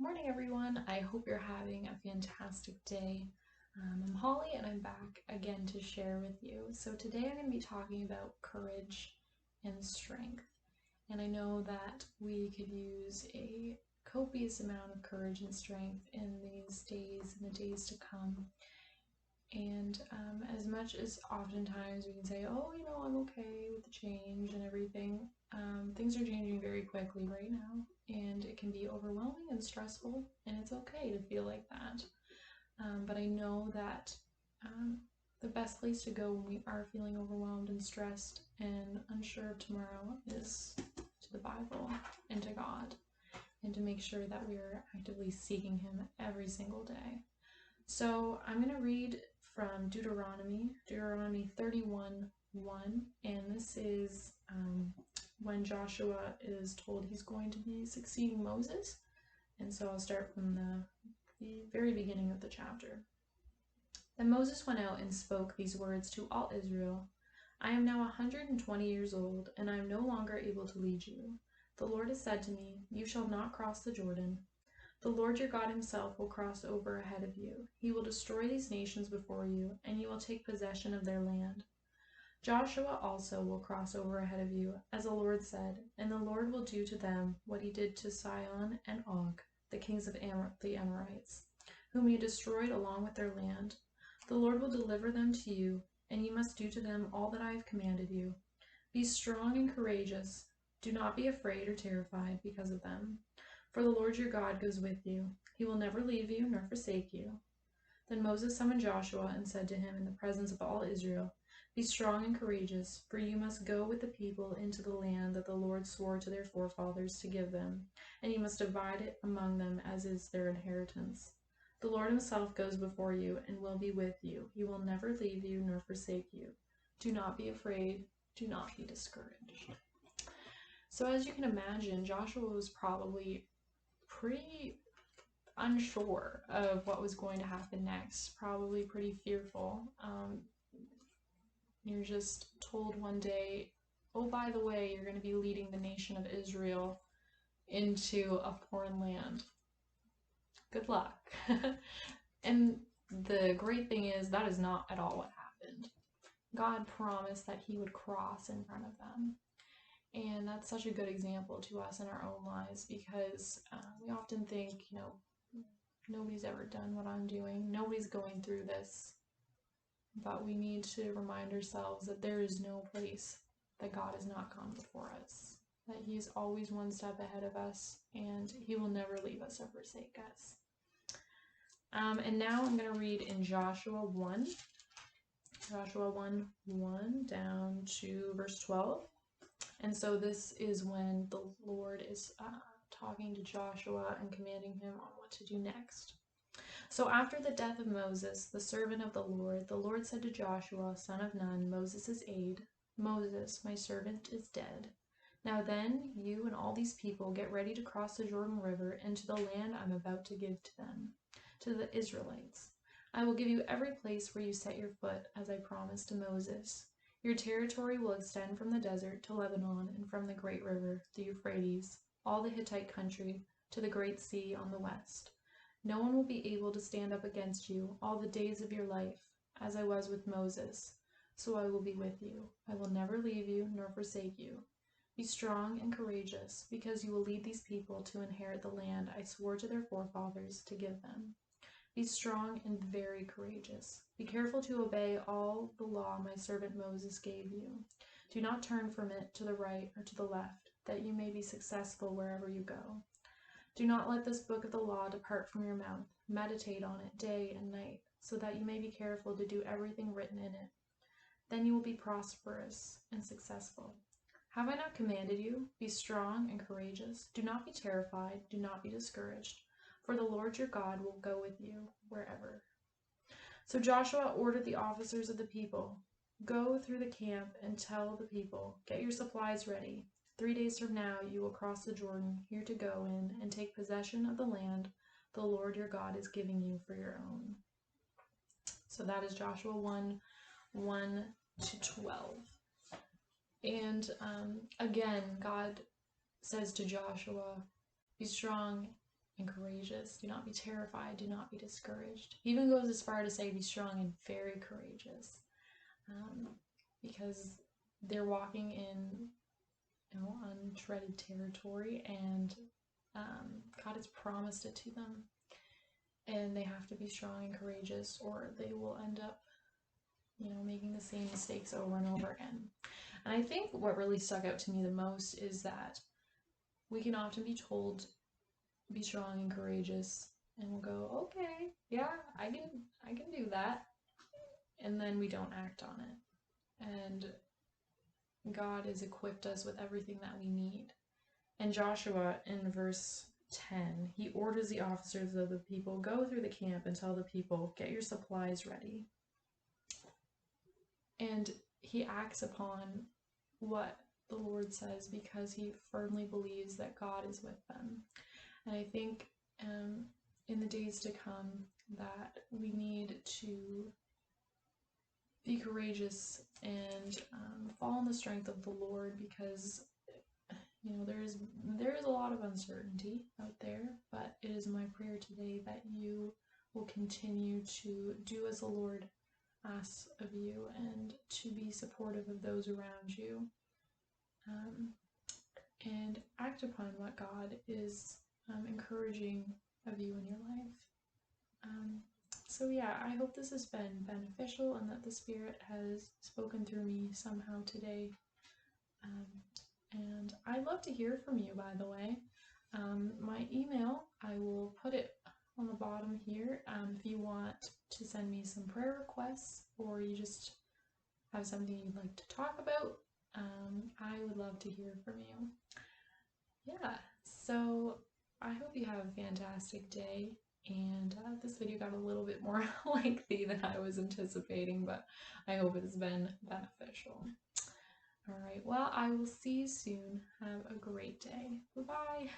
Morning, everyone. I hope you're having a fantastic day. I'm Holly, and I'm back again to share with you. So, today I'm going to be talking about courage and strength. And I know that we could use a copious amount of courage and strength in these days and the days to come. And as much as oftentimes we can say, oh, I'm okay with the change and everything, things are changing very quickly right now, and it can be overwhelming and stressful, and it's okay to feel like that. But I know that the best place to go when we are feeling overwhelmed and stressed and unsure of tomorrow is to the Bible and to God, and to make sure that we are actively seeking Him every single day. So I'm going to read from Deuteronomy 31:1, and this is when Joshua is told he's going to be succeeding Moses. And so I'll start from the very beginning of the chapter. Then Moses went out and spoke these words to all Israel. I am now 120 years old, and I am no longer able to lead you. The Lord has said to me, you shall not cross the Jordan. The Lord your God himself will cross over ahead of you. He will destroy these nations before you, and you will take possession of their land. Joshua also will cross over ahead of you, as the Lord said, and the Lord will do to them what he did to Sihon and Og, the kings of the Amorites, whom you destroyed along with their land. The Lord will deliver them to you, and you must do to them all that I have commanded you. Be strong and courageous. Do not be afraid or terrified because of them. For the Lord your God goes with you. He will never leave you nor forsake you. Then Moses summoned Joshua and said to him in the presence of all Israel, be strong and courageous, for you must go with the people into the land that the Lord swore to their forefathers to give them, and you must divide it among them as is their inheritance. The Lord himself goes before you and will be with you. He will never leave you nor forsake you. Do not be afraid. Do not be discouraged. So as you can imagine, Joshua was probably pretty unsure of what was going to happen next, probably pretty fearful. You're just told one day, oh, by the way, you're going to be leading the nation of Israel into a foreign land. Good luck. And the great thing is that is not at all what happened. God promised that he would cross in front of them. And that's such a good example to us in our own lives, because we often think, nobody's ever done what I'm doing. Nobody's going through this. But we need to remind ourselves that there is no place that God has not gone before us, that he is always one step ahead of us, and he will never leave us or forsake us. And now I'm going to read in Joshua 1 down to verse 12. And so this is when the Lord is talking to Joshua and commanding him on what to do next. So after the death of Moses, the servant of the Lord said to Joshua, son of Nun, Moses' aide, Moses, my servant, is dead. Now then, you and all these people get ready to cross the Jordan River into the land I'm about to give to them, to the Israelites. I will give you every place where you set your foot, as I promised to Moses. Your territory will extend from the desert to Lebanon, and from the great river, the Euphrates, all the Hittite country, to the great sea on the west. No one will be able to stand up against you all the days of your life, as I was with Moses. So I will be with you. I will never leave you nor forsake you. Be strong and courageous, because you will lead these people to inherit the land I swore to their forefathers to give them. Be strong and very courageous. Be careful to obey all the law my servant Moses gave you. Do not turn from it to the right or to the left, that you may be successful wherever you go. Do not let this book of the law depart from your mouth. Meditate on it day and night, so that you may be careful to do everything written in it. Then you will be prosperous and successful. Have I not commanded you? Be strong and courageous. Do not be terrified. Do not be discouraged. For the Lord your God will go with you wherever. So Joshua ordered the officers of the people, go through the camp and tell the people, get your supplies ready. 3 days from now you will cross the Jordan, here to go in and take possession of the land the Lord your God is giving you for your own. So that is Joshua 1:1 to 12. And again, God says to Joshua, be strong and courageous. Do not be terrified. Do not be discouraged. He even goes as far to say, be strong and very courageous, because they're walking in, untreaded territory, and God has promised it to them, and they have to be strong and courageous, or they will end up, making the same mistakes over and over again. And I think what really stuck out to me the most is that we can often be told, be strong and courageous, and we'll go, okay, yeah, I can do that, and then we don't act on it. And God has equipped us with everything that we need. And Joshua, in verse 10, he orders the officers of the people, go through the camp and tell the people, get your supplies ready. And he acts upon what the Lord says because he firmly believes that God is with them. And I think in the days to come that we need to be courageous and fall in the strength of the Lord, because there is a lot of uncertainty out there, but it is my prayer today that you will continue to do as the Lord asks of you, and to be supportive of those around you, and act upon what God is encouraging of you in your life. So yeah, I hope this has been beneficial and that the Spirit has spoken through me somehow today. And I'd love to hear from you, by the way. My email, I will put it on the bottom here. If you want to send me some prayer requests, or you just have something you'd like to talk about, I would love to hear from you. Yeah, so I hope you have a fantastic day. And this video got a little bit more lengthy than I was anticipating, but I hope it has been beneficial. All right, well, I will see you soon. Have a great day. Bye-bye.